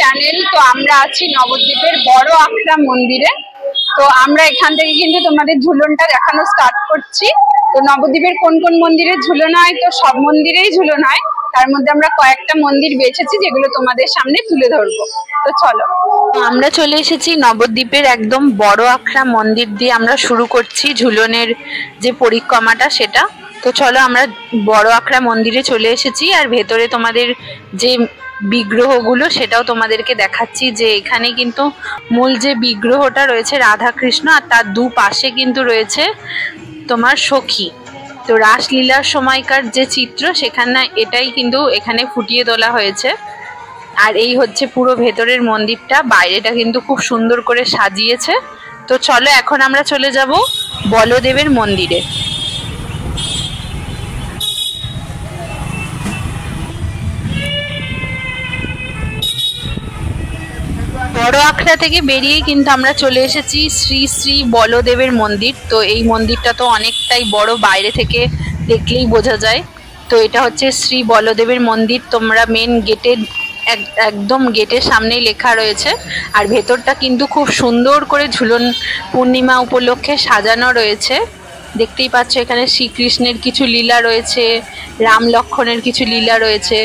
Channel. তো আমরা আছি নবদ্বীপের বড় আখড়া মন্দিরে। তো আমরা এখান থেকে কিন্তু তোমাদের ঝুলনটা দেখানো স্টার্ট করছি। তো নবদ্বীপের কোন কোন মন্দিরে ঝুলন হয়, তো সব মন্দিরেই ঝুলন হয়, তার মধ্যে আমরা কয়েকটা মন্দির বেছেছি যেগুলো তোমাদের সামনে তুলে ধরবো। তো চলো, আমরা চলে এসেছি নবদ্বীপের একদম বড় আখড়া মন্দির দিয়ে আমরা শুরু করছি ঝুলনের যে পরিক্রমাটা সেটা। তো চলো আমরা বড় আখড়া মন্দিরে চলে এসেছি, আর ভেতরে তোমাদের যে বিগ্রহগুলো সেটাও তোমাদেরকে দেখাচ্ছি। যে এখানে কিন্তু মূল যে বিগ্রহটা রয়েছে রাধা কৃষ্ণ, আর তার দুপাশে কিন্তু রয়েছে তোমার সখী। তো রাসলীলার সময়কার যে চিত্র সেখানে এটাই কিন্তু এখানে ফুটিয়ে তোলা হয়েছে। আর এই হচ্ছে পুরো ভেতরের মন্দিরটা, বাইরেটা কিন্তু খুব সুন্দর করে সাজিয়েছে। তো চলো এখন আমরা চলে যাব বলদেবের মন্দিরে। বড় আখড়া থেকে বেরিয়ে কিন্তু আমরা চলে এসেছি শ্রী শ্রী বলদেবের মন্দির। তো এই মন্দিরটা তো অনেকটাই বড়, বাইরে থেকে দেখলেই বোঝা যায়। তো এটা হচ্ছে শ্রী বলদেবের মন্দির। তোমরা মেন গেটে একদম গেটের সামনেই লেখা রয়েছে। আর ভেতরটা কিন্তু খুব সুন্দর করে ঝুলন পূর্ণিমা উপলক্ষে সাজানো রয়েছে। দেখতেই পাচ্ছ এখানে শ্রীকৃষ্ণের কিছু লীলা রয়েছে, রাম লক্ষ্মণের কিছু লীলা রয়েছে।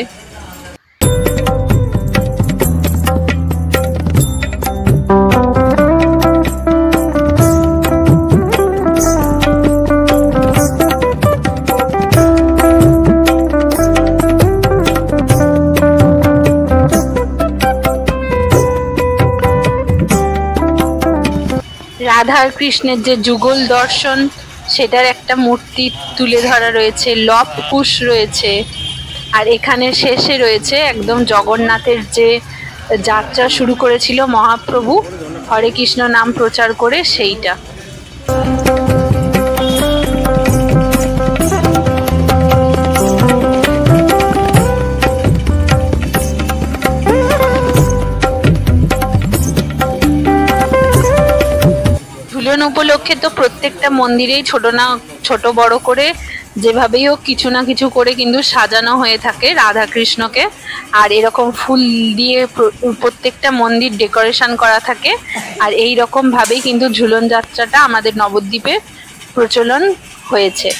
রাধা আর কৃষ্ণের যে যুগল দর্শন সেটার একটা মূর্তি তুলে ধরা রয়েছে, লব কুশ রয়েছে। আর এখানে শেষে রয়েছে একদম জগন্নাথের যে যাত্রা শুরু করেছিল মহাপ্রভু হরে কৃষ্ণ নাম প্রচার করে, সেইটা। ঝুলন উপলক্ষে তো প্রত্যেকটা মন্দিরেই ছোট বড় করে যেভাবেই হোক কিছু না কিছু করে কিন্তু সাজানো হয়ে থাকে রাধা কৃষ্ণকে। আর এরকম ফুল দিয়ে প্রত্যেকটা মন্দির ডেকোরেশন করা থাকে। আর এই রকম ভাবেই কিন্তু ঝুলন যাত্রাটা আমাদের নবদ্বীপে প্রচলন হয়েছে।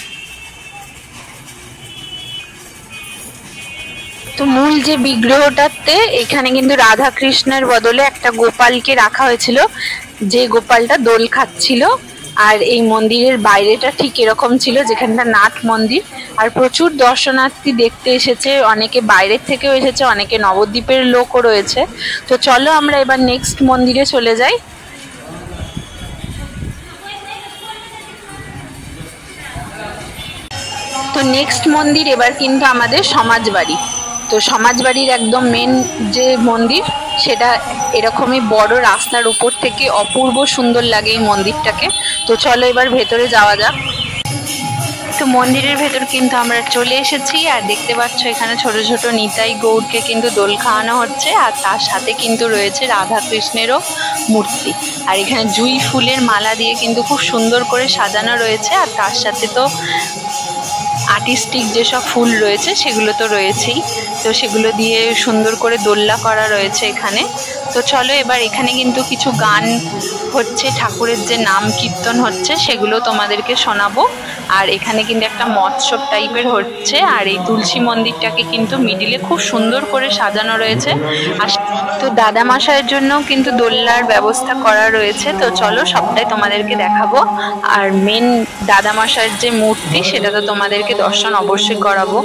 তো মূল যে বিগ্রহটাতে এখানে কিন্তু রাধা কৃষ্ণের বদলে একটা গোপালকে রাখা হয়েছিল, যে গোপালটা দোল খাচ্ছিল। আর এই মন্দিরের বাইরেটা ঠিক এরকম ছিল, যেখানটা নাট মন্দির। আর প্রচুর দর্শনার্থী দেখতে এসেছে, অনেকে বাইরের থেকেও এসেছে, অনেকে নবদ্বীপের লোকও রয়েছে। তো চলো আমরা এবার নেক্সট মন্দিরে চলে যাই। তো নেক্সট মন্দির এবার কিন্তু আমাদের সমাজবাড়ি। তো সমাজবাড়ির একদম মেন যে মন্দির সেটা এরকমই বড় রাস্তার উপর থেকে অপূর্ব সুন্দর লাগে এই মন্দিরটাকে। তো চলো এবার ভেতরে যাওয়া যাক। তো মন্দিরের ভেতর কিন্তু আমরা চলে এসেছি, আর দেখতে পাচ্ছ এখানে ছোট ছোট নিতাই গৌরকে কিন্তু দোল খাওয়ানো হচ্ছে। আর তার সাথে কিন্তু রয়েছে রাধা কৃষ্ণেরও মূর্তি। আর এখানে জুঁই ফুলের মালা দিয়ে কিন্তু খুব সুন্দর করে সাজানো রয়েছে। আর তার সাথে তো আর্টিস্টিক যেসব ফুল রয়েছে সেগুলো তো রয়েছেই। তো সেগুলো দিয়ে সুন্দর করে দোল্লা করা রয়েছে এখানে। তো চলো এবার এখানে কিন্তু কিছু গান হচ্ছে, ঠাকুরের যে নাম কীর্তন হচ্ছে সেগুলো তোমাদেরকে শোনাবো। আর এখানে কিন্তু একটা মৎসব টাইপের হচ্ছে। আর এই তুলসী মন্দিরটাকে কিন্তু মিডিলে খুব সুন্দর করে সাজানো রয়েছে। আর তো দাদামশাইয়ের জন্য কিন্তু দোল্লার ব্যবস্থা করা রয়েছে। তো চলো সবটাই তোমাদেরকে দেখাবো। আর মেন দাদামশাইয়ের যে মূর্তি সেটা তো তোমাদেরকে দর্শন অবশ্যই করাবো।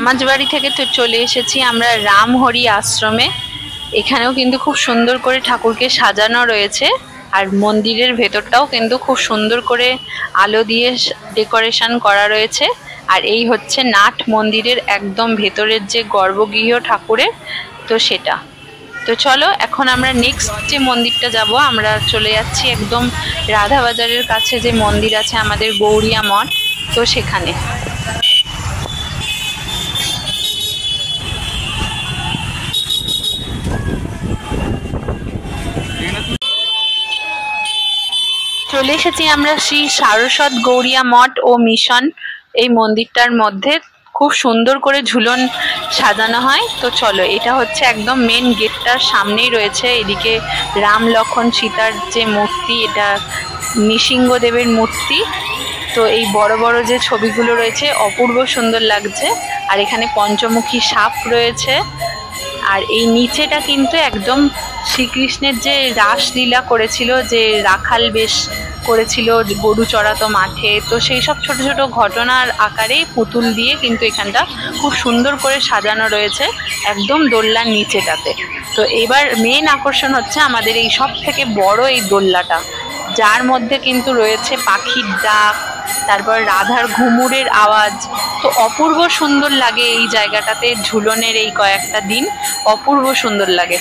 সমাজবাড়ি থেকে তো চলে এসেছি আমরা রামহরি আশ্রমে। এখানেও কিন্তু খুব সুন্দর করে ঠাকুরকে সাজানো রয়েছে, আর মন্দিরের ভেতরটাও কিন্তু খুব সুন্দর করে আলো দিয়ে ডেকোরেশন করা রয়েছে। আর এই হচ্ছে নাট মন্দিরের একদম ভেতরের যে গর্ভগৃহ ঠাকুরের, তো সেটা। তো চলো এখন আমরা নেক্সট যে মন্দিরটা যাব, আমরা চলে যাচ্ছি একদম রাধাবাজারের কাছে যে মন্দির আছে আমাদের গৌরিয়া মঠ, তো সেখানে। চলে এসেছি আমরা শ্রী সারস্বত গৌরিয়া মঠ ও মিশন এই মন্দিরটার মধ্যে। খুব সুন্দর করে ঝুলন সাজানো হয়। তো চলো, এটা হচ্ছে একদম মেন গেটটার সামনেই রয়েছে। এদিকে রাম লক্ষণ সীতার যে মূর্তি, এটা নৃসিংহদেবের মূর্তি। তো এই বড় বড় যে ছবিগুলো রয়েছে অপূর্ব সুন্দর লাগছে। আর এখানে পঞ্চমুখী সাপ রয়েছে। আর এই নিচেটা কিন্তু একদম শ্রীকৃষ্ণের যে রাসলীলা করেছিল, যে রাখাল বেশ করেছিল, গরু চড়াতো মাঠে, তো সেই সব ছোট ছোট ঘটনার আকারে পুতুল দিয়ে কিন্তু এখানটা খুব সুন্দর করে সাজানো রয়েছে একদম দোলনার নিচেটাতে। তো এবার মেন আকর্ষণ হচ্ছে আমাদের এই সব থেকে বড় এই দোলনাটা, যার মধ্যে কিন্তু রয়েছে পাখির ডাক, তারপর রাধার ঘুমুরের আওয়াজ। তো অপূর্ব সুন্দর লাগে এই জায়গাটাতে ঝুলনের এই কয়েকটা দিন, অপূর্ব সুন্দর লাগে।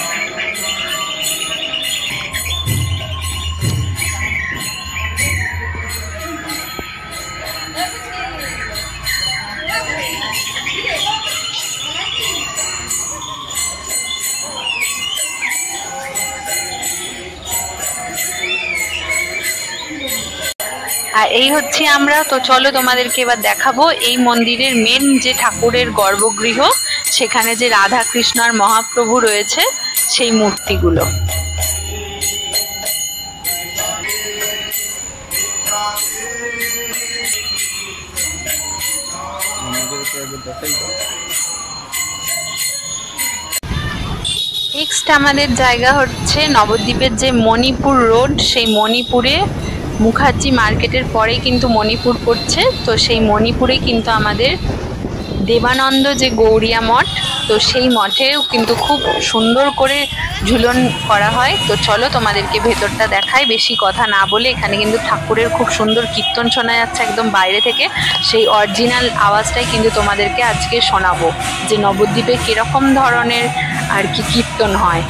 আর এই হচ্ছে আমরা। তো চলো তোমাদেরকে এবার দেখাবো এই মন্দিরের মেন যে ঠাকুরের গর্ভগৃহ, সেখানে যে রাধা কৃষ্ণ আর মহাপ্রভু রয়েছে সেই মূর্তিগুলো। নেক্সট আমাদের জায়গা হচ্ছে নবদ্বীপের যে মণিপুর রোড, সেই মণিপুরে মুখার্জি মার্কেটের পরেই কিন্তু মণিপুর পড়ছে। তো সেই মণিপুরে কিন্তু আমাদের দেবানন্দ যে গৌরিয়া মঠ, তো সেই মঠেও কিন্তু খুব সুন্দর করে ঝুলন করা হয়। তো চলো তোমাদেরকে ভেতরটা দেখাই বেশি কথা না বলে। এখানে কিন্তু ঠাকুরের খুব সুন্দর কীর্তন শোনা যাচ্ছে একদম বাইরে থেকে। সেই অরিজিনাল আওয়াজটাই কিন্তু তোমাদেরকে আজকে শোনাবো, যে নবদ্বীপে কীরকম ধরনের আর কি কীর্তন হয়।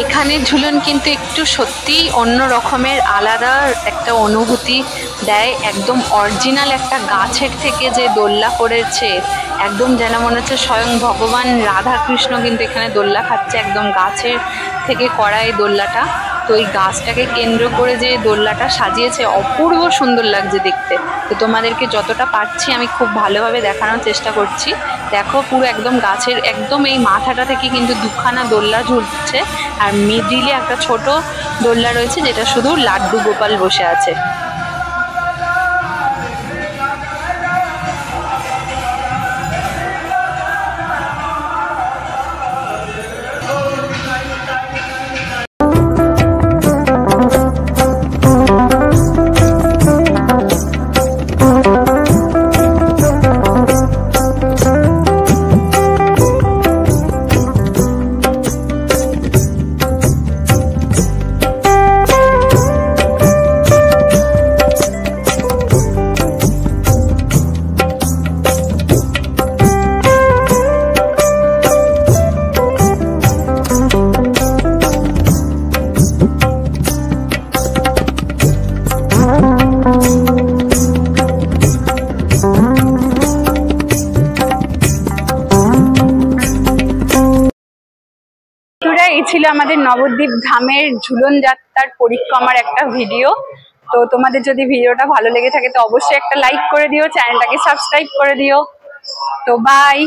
এখানে ঝুলন কিন্তু একটু সত্যিই অন্য রকমের আলাদা একটা অনুভূতি দেয়। একদম অরিজিনাল একটা গাছের থেকে যে দোলনা করেছে, একদম যেন মনে হচ্ছে স্বয়ং ভগবান রাধা কৃষ্ণ কিন্তু এখানে দোলনা খাচ্ছে, একদম গাছের থেকে করা এই দোলনাটা। তো এই গাছটাকে কেন্দ্র করে যে দোলনাটা সাজিয়েছে অপূর্ব সুন্দর লাগছে দেখতে। তো তোমাদেরকে যতটা পারছি আমি খুব ভালোভাবে দেখানোর চেষ্টা করছি। দেখো পুরো একদম গাছের একদম এই মাথাটা থেকে কিন্তু দুখানা দোলনা ঝুলছে, আর মিডিলে একটা ছোট দোলনা রয়েছে যেটা শুধু লাড্ডু গোপাল বসে আছে। এই ছিল আমাদের নবদ্বীপ ধামের ঝুলন যাত্রার পরিক্রমার একটা ভিডিও। তো তোমাদের যদি ভিডিওটা ভালো লেগে থাকে তো অবশ্যই একটা লাইক করে দিও, চ্যানেলটাকে সাবস্ক্রাইব করে দিও। তো বাই।